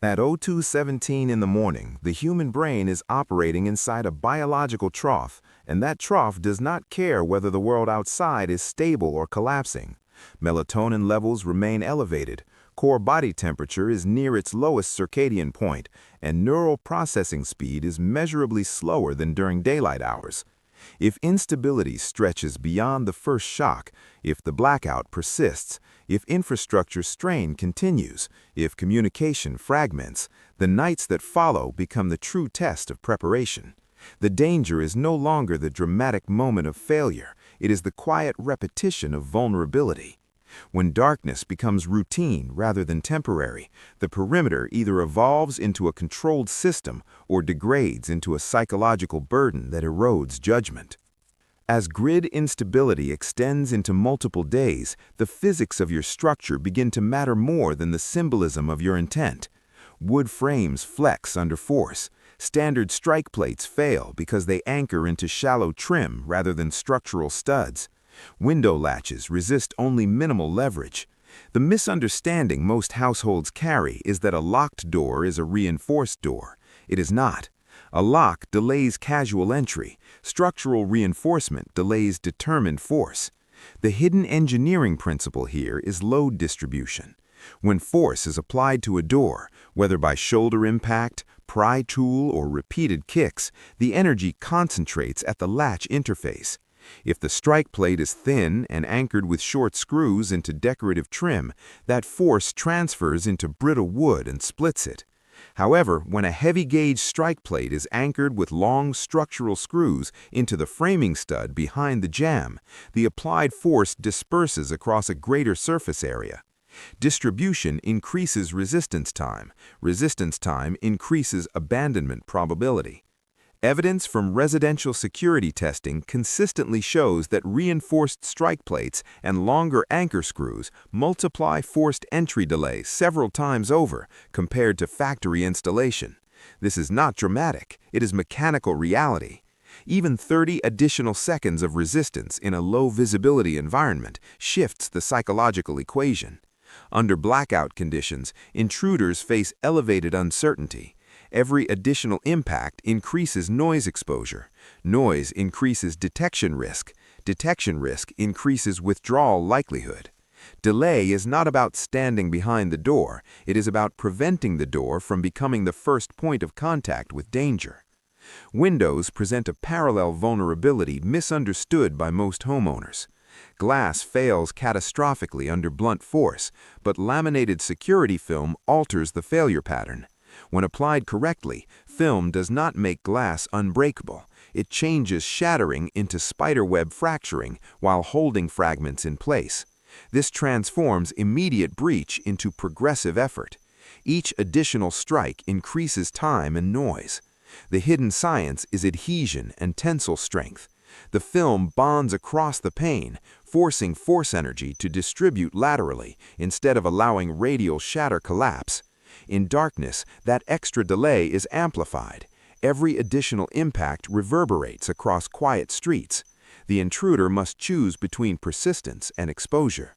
At 02:17 in the morning, the human brain is operating inside a biological trough, and that trough does not care whether the world outside is stable or collapsing. Melatonin levels remain elevated, core body temperature is near its lowest circadian point, and neural processing speed is measurably slower than during daylight hours. If instability stretches beyond the first shock, if the blackout persists, if infrastructure strain continues, if communication fragments, the nights that follow become the true test of preparation. The danger is no longer the dramatic moment of failure, it is the quiet repetition of vulnerability. When darkness becomes routine rather than temporary, the perimeter either evolves into a controlled system or degrades into a psychological burden that erodes judgment. As grid instability extends into multiple days, the physics of your structure begin to matter more than the symbolism of your intent. Wood frames flex under force. Standard strike plates fail because they anchor into shallow trim rather than structural studs. Window latches resist only minimal leverage. The misunderstanding most households carry is that a locked door is a reinforced door. It is not. A lock delays casual entry. Structural reinforcement delays determined force. The hidden engineering principle here is load distribution. When force is applied to a door, whether by shoulder impact, pry tool, or repeated kicks, the energy concentrates at the latch interface. If the strike plate is thin and anchored with short screws into decorative trim, that force transfers into brittle wood and splits it. However, when a heavy-gauge strike plate is anchored with long structural screws into the framing stud behind the jamb, the applied force disperses across a greater surface area. Distribution increases resistance time. Resistance time increases abandonment probability. Evidence from residential security testing consistently shows that reinforced strike plates and longer anchor screws multiply forced entry delay several times over compared to factory installation. This is not dramatic, it is mechanical reality. Even 30 additional seconds of resistance in a low visibility environment shifts the psychological equation. Under blackout conditions, intruders face elevated uncertainty. Every additional impact increases noise exposure. Noise increases detection risk. Detection risk increases withdrawal likelihood. Delay is not about standing behind the door, it is about preventing the door from becoming the first point of contact with danger. Windows present a parallel vulnerability misunderstood by most homeowners. Glass fails catastrophically under blunt force, but laminated security film alters the failure pattern. When applied correctly, film does not make glass unbreakable. It changes shattering into spiderweb fracturing while holding fragments in place. This transforms immediate breach into progressive effort. Each additional strike increases time and noise. The hidden science is adhesion and tensile strength. The film bonds across the pane, forcing force energy to distribute laterally instead of allowing radial shatter collapse. In darkness, that extra delay is amplified. Every additional impact reverberates across quiet streets. The intruder must choose between persistence and exposure.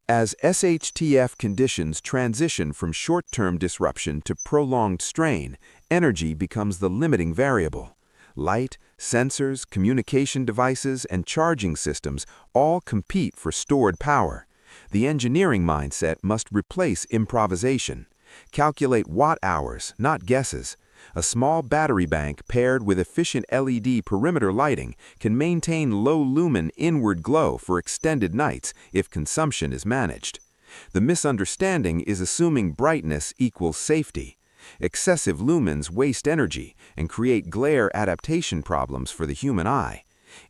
As SHTF conditions transition from short-term disruption to prolonged strain, energy becomes the limiting variable. Light, sensors, communication devices, and charging systems all compete for stored power. The engineering mindset must replace improvisation. Calculate watt-hours, not guesses. A small battery bank paired with efficient LED perimeter lighting can maintain low-lumen inward glow for extended nights if consumption is managed. The misunderstanding is assuming brightness equals safety. Excessive lumens waste energy and create glare adaptation problems for the human eye.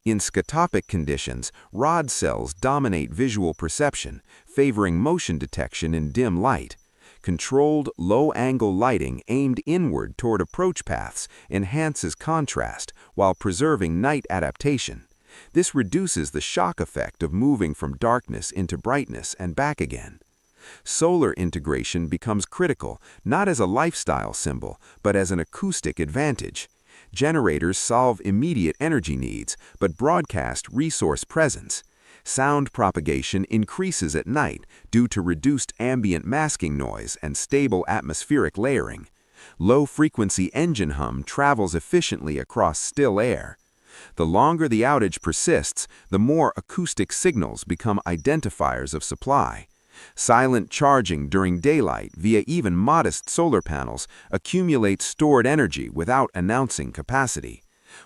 In scotopic conditions, rod cells dominate visual perception, favoring motion detection in dim light. Controlled, low-angle lighting aimed inward toward approach paths enhances contrast while preserving night adaptation. This reduces the shock effect of moving from darkness into brightness and back again. Solar integration becomes critical, not as a lifestyle symbol, but as an acoustic advantage. Generators solve immediate energy needs, but broadcast resource presence. Sound propagation increases at night due to reduced ambient masking noise and stable atmospheric layering. Low-frequency engine hum travels efficiently across still air. The longer the outage persists, the more acoustic signals become identifiers of supply. Silent charging during daylight via even modest solar panels accumulates stored energy without announcing capacity.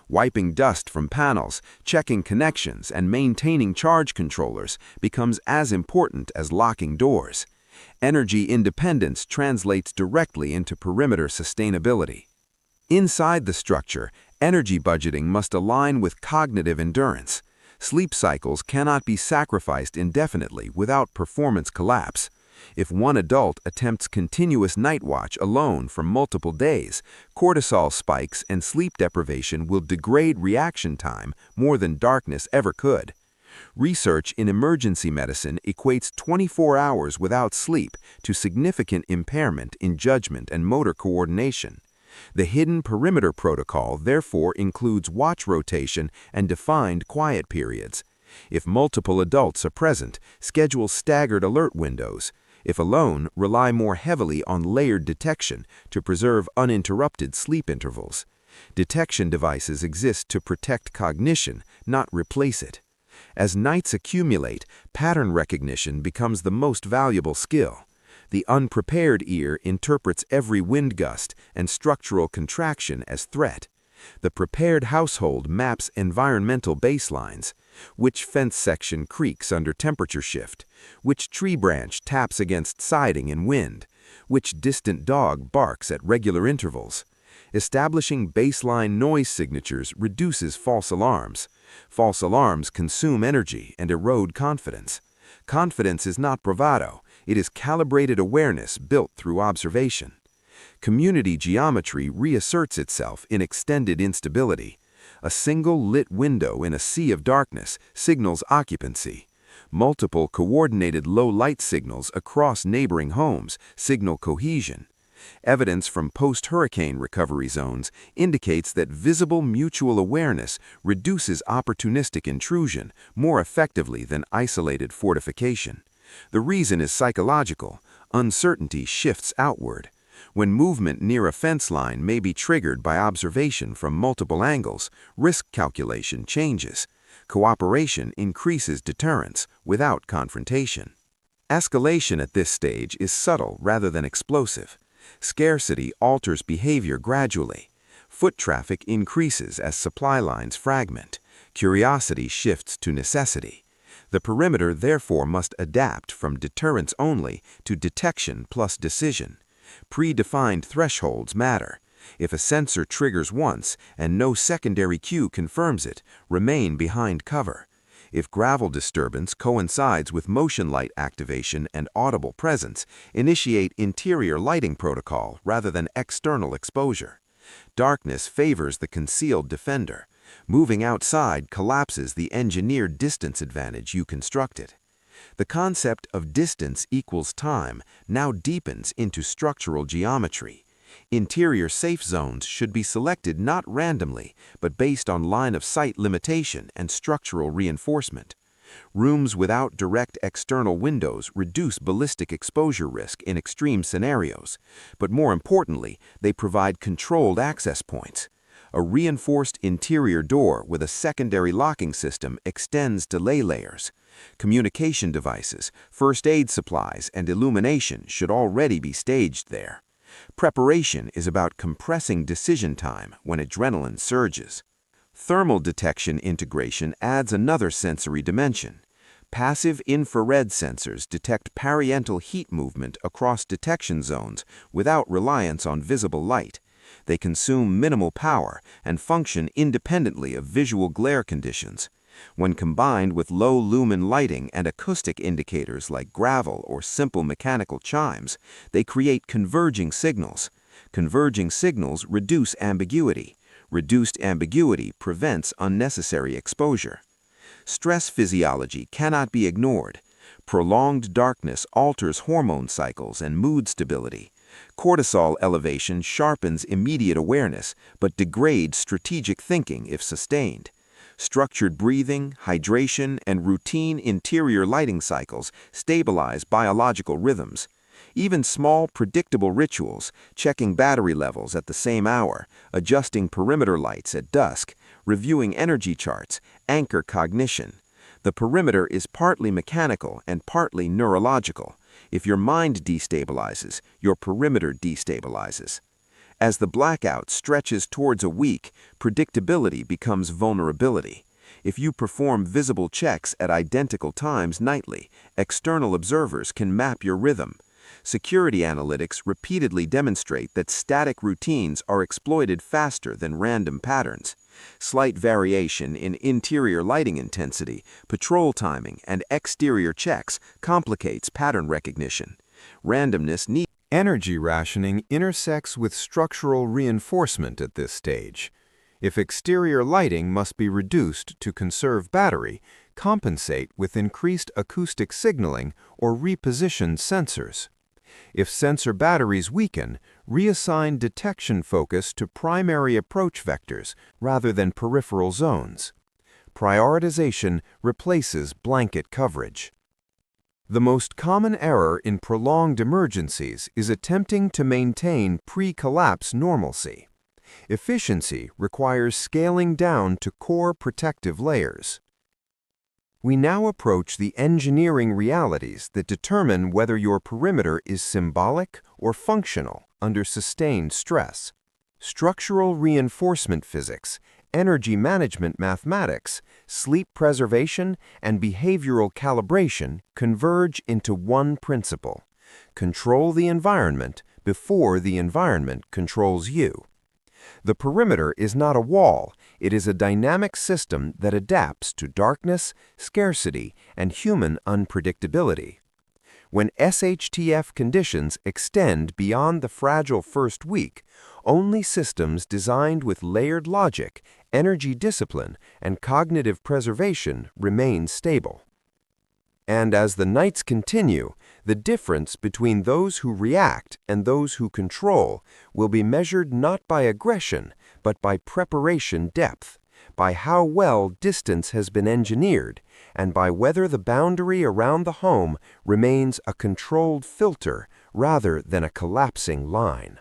Wiping dust from panels, checking connections, and maintaining charge controllers becomes as important as locking doors. Energy independence translates directly into perimeter sustainability. Inside the structure, energy budgeting must align with cognitive endurance. Sleep cycles cannot be sacrificed indefinitely without performance collapse. If one adult attempts continuous night watch alone for multiple days, cortisol spikes and sleep deprivation will degrade reaction time more than darkness ever could. Research in emergency medicine equates 24 hours without sleep to significant impairment in judgment and motor coordination. The hidden perimeter protocol therefore includes watch rotation and defined quiet periods. If multiple adults are present, schedule staggered alert windows. If alone, rely more heavily on layered detection to preserve uninterrupted sleep intervals. Detection devices exist to protect cognition, not replace it. As nights accumulate, pattern recognition becomes the most valuable skill. The unprepared ear interprets every wind gust and structural contraction as threat. The prepared household maps environmental baselines. Which fence section creaks under temperature shift? Which tree branch taps against siding in wind? Which distant dog barks at regular intervals? Establishing baseline noise signatures reduces false alarms. False alarms consume energy and erode confidence. Confidence is not bravado. It is calibrated awareness built through observation. Community geometry reasserts itself in extended instability. A single lit window in a sea of darkness signals occupancy. Multiple coordinated low-light signals across neighboring homes signal cohesion. Evidence from post-hurricane recovery zones indicates that visible mutual awareness reduces opportunistic intrusion more effectively than isolated fortification. The reason is psychological. Uncertainty shifts outward. When movement near a fence line may be triggered by observation from multiple angles, risk calculation changes. Cooperation increases deterrence without confrontation. Escalation at this stage is subtle rather than explosive. Scarcity alters behavior gradually. Foot traffic increases as supply lines fragment. Curiosity shifts to necessity. The perimeter therefore must adapt from deterrence only to detection plus decision. Predefined thresholds matter. If a sensor triggers once and no secondary cue confirms it, remain behind cover. If gravel disturbance coincides with motion light activation and audible presence, initiate interior lighting protocol rather than external exposure. Darkness favors the concealed defender. Moving outside collapses the engineered distance advantage you constructed. The concept of distance equals time now deepens into structural geometry. Interior safe zones should be selected not randomly, but based on line-of-sight limitation and structural reinforcement. Rooms without direct external windows reduce ballistic exposure risk in extreme scenarios, but more importantly, they provide controlled access points. A reinforced interior door with a secondary locking system extends delay layers. Communication devices, first aid supplies, and illumination should already be staged there. Preparation is about compressing decision time when adrenaline surges. Thermal detection integration adds another sensory dimension. Passive infrared sensors detect parietal heat movement across detection zones without reliance on visible light. They consume minimal power and function independently of visual glare conditions. When combined with low-lumen lighting and acoustic indicators like gravel or simple mechanical chimes, they create converging signals. Converging signals reduce ambiguity. Reduced ambiguity prevents unnecessary exposure. Stress physiology cannot be ignored. Prolonged darkness alters hormone cycles and mood stability. Cortisol elevation sharpens immediate awareness, but degrades strategic thinking if sustained. Structured breathing, hydration, and routine interior lighting cycles stabilize biological rhythms. Even small, predictable rituals, checking battery levels at the same hour, adjusting perimeter lights at dusk, reviewing energy charts, anchor cognition. The perimeter is partly mechanical and partly neurological. If your mind destabilizes, your perimeter destabilizes. As the blackout stretches towards a week, predictability becomes vulnerability. If you perform visible checks at identical times nightly, external observers can map your rhythm. Security analytics repeatedly demonstrate that static routines are exploited faster than random patterns. Slight variation in interior lighting intensity, patrol timing, and exterior checks complicates pattern recognition. Randomness needs Energy rationing intersects with structural reinforcement at this stage. If exterior lighting must be reduced to conserve battery, compensate with increased acoustic signaling or reposition sensors. If sensor batteries weaken, reassign detection focus to primary approach vectors rather than peripheral zones. Prioritization replaces blanket coverage. The most common error in prolonged emergencies is attempting to maintain pre-collapse normalcy. Efficiency requires scaling down to core protective layers. We now approach the engineering realities that determine whether your perimeter is symbolic or functional under sustained stress. Structural reinforcement physics, energy management mathematics, sleep preservation, and behavioral calibration converge into one principle: control the environment before the environment controls you. The perimeter is not a wall, it is a dynamic system that adapts to darkness, scarcity, and human unpredictability. When SHTF conditions extend beyond the fragile first week, only systems designed with layered logic, energy discipline, and cognitive preservation remain stable. And as the nights continue, the difference between those who react and those who control will be measured not by aggression, but by preparation depth, by how well distance has been engineered, and by whether the boundary around the home remains a controlled filter rather than a collapsing line.